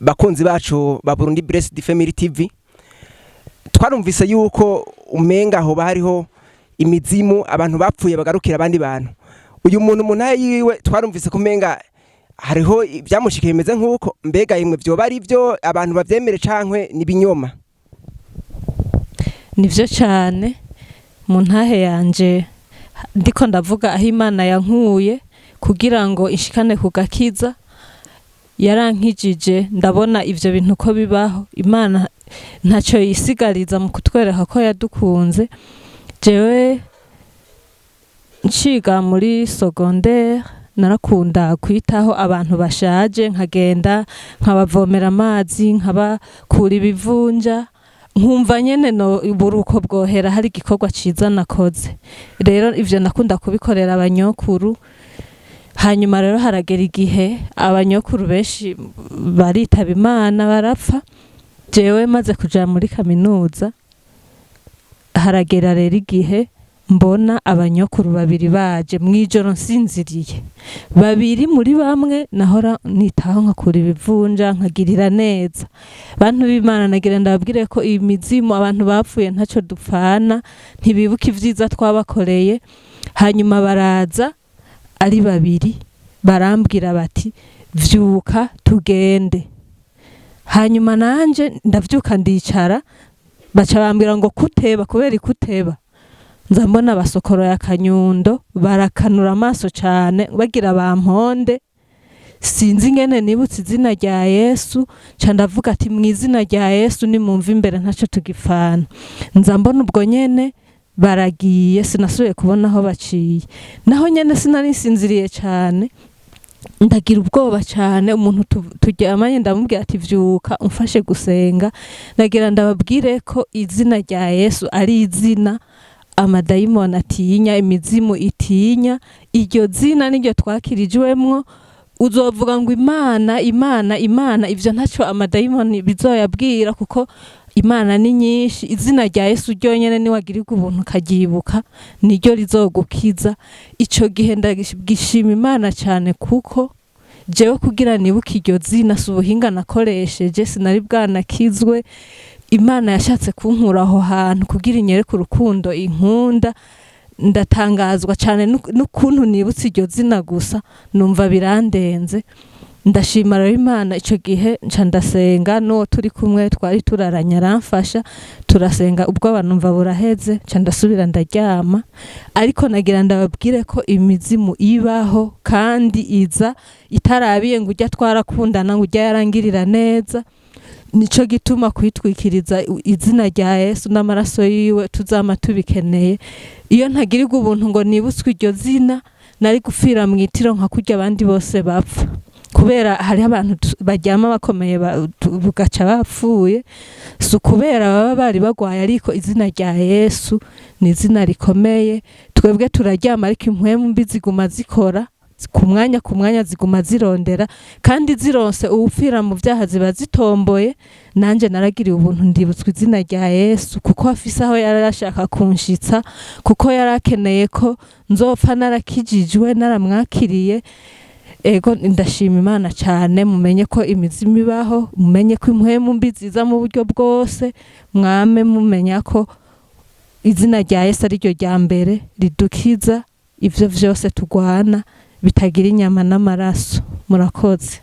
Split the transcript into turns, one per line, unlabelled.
bakunzi bacu ba Burundi Blessed Family TV, twarumvise yuko umenga aho bariho imizimu abantu bapfuye bagarukira abandi bantu. Uyu muntu muntaye yiwe twarumvise kumenga hariho byamushikiye bimeze nkuko, mbega imwe byo bari byo abantu bavyemere cankwe nibinyoma?
Nivyo cyane muntahe yanje ndiko ndavuga aho Imana yankuye kugira ngo inshikane kugakiza, yarankijije ndabona ivyo bintu ko bibaho. Imana ntacyo yisigariza mu kutwereka ko yadukunze. Jewe nciga muri secondaire narakunda kwitaho abantu bashaje, nkagenda nkabavomera amazi, nkabakura ibivunja, nkumva nyene no buruko bwohera hari igikorwa ciza nakoze. Rero ivyo nakunda kubikorera abanyokuru. Hanyuma rero haragera igihe abanyokuru benshi baritaba Imana barapfa. Jewe maze kuja muri kaminuza, haragera rero igihe mbona abanyokuru babiri baje mwijoro nsinziriye. Babiri muri bamwe nahora nitaho nkakura ibivunja, nkagirira neza. Bantu b'Imana nagira ndababwire ko imizimu abantu bapfuye ntaco dupfana, ntibibuka ivyiza twabakoreye. Hanyuma baraza ari babiri barambwira bati vyuka tugende. Hanyuma nanje ndavyuka ndicara, baca bambwira ngo kuteba, kubera ikuteba. Nza mbona basokoro ya Kanyundo barakanura amaso cane bagira bamponde. Sinzi ingene nibutse izina rya Yesu, ca ndavuga ati mw'izina rya Yesu nimumva imbere ntaco tugipfana. Nza mbona ubwo nyene baragiye, sinasubiye kubona aho baciye. Naho nyene sinari sinziriye cane, ndagira ubwoba cane. Umuntu turyamanye ndamubwira ati vyuka umfashe gusenga. Nagira ndababwire ko izina rya Yesu ari izina amadayimoni atinya, imizimu itinya. Iryo zina niryo twakirijwemwo. Uzovuga ngo Imana Imana Imana, ivyo ntaco amadayimoni bizoyabwira kuko Imana ni nyinshi. Izina rya Yesu ryonyene ni wagirirwa ubuntu kagibuka niryo rizogukiza. Ico gihe ndagishima Imana cyane kuko jewe kugira nibuka iryo zina subuhinga nakoresheje, sinari bwanakizwe. Imana yashatse kunkura aho hantu kugira inyereke urukundo inkunda. Ndatangazwa cyane n'ukuntu nibutse iryo zina gusa, numva birandenze. Ndashima rero Imana. Ico gihe nca ndasenga, no turi kumwe twari turaranya aramfasha, turasenga ubwo abanumva buraheze, nca ndasubira ndaryama. Ariko nagira ndababwire ko imizimu ibaho kandi iza itarabiye ngo ujya twarakundana ngo ujya yarangirira neza. Nico gituma kwitwikiriza izina rya Yesu n'amaraso yiwe tuzama tubikeneye. Iyo ntagirirwa ubuntu ngo nibutswe iryo zina, nari gupfira mwitiro nka kurya abandi bose bapfa, kubera hari abantu baryama bakomeye bugaca bapfuye. Si kubera baba bari bagwaye, ariko izina rya Yesu ni izina rikomeye. Twebwe turaryama ariko impwemu mbi ziguma zikora ku mwanya ziguma zirondera, kandi zironse uwupfira mu vyaha ziba zitomboye. Nanje naragiriye ubuntu ndibutswe izina rya Yesu kuko afise aho yarashaka kunshitsa, kuko yarakeneye ko nzopfa narakijijwe naramwakiriye. Ego ndashima Imana cyane. Mumenye ko imizimu ibaho, mumenye ko impwemu mbi ziza mu buryo bwose. Mwame mumenya ko izina rya Yesu ari ryo rya mbere ridukiza ivyo vyose tugwana bitagira inyama n'amaraso. Murakoze.